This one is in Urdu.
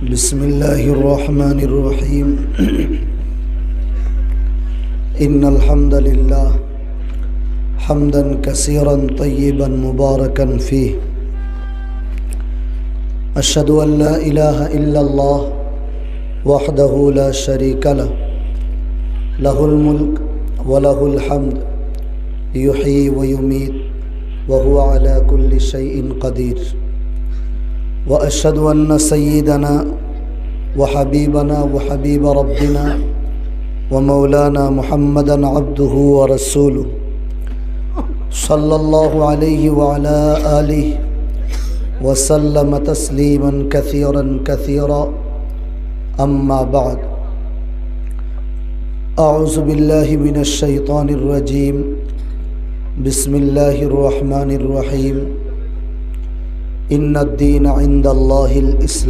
بسم الله الرحمن الرحيم إن الحمد لله حمدا كثيرا طيبا مباركا فيه أشهد أن لا إله إلا الله وحده لا شريك له له الملك وله الحمد يحيي ويميت وهو على كل شيء قدير وأشهد أن سيدنا وحبيبنا وحبيب ربنا ومولانا محمدا عبده ورسوله صلى الله عليه وعلى آله وسلم تسليما كثيرا كثيرا أما بعد أعوذ بالله من الشيطان الرجيم بسم الله الرحمن الرحيم إن الدين عند الله الإسلام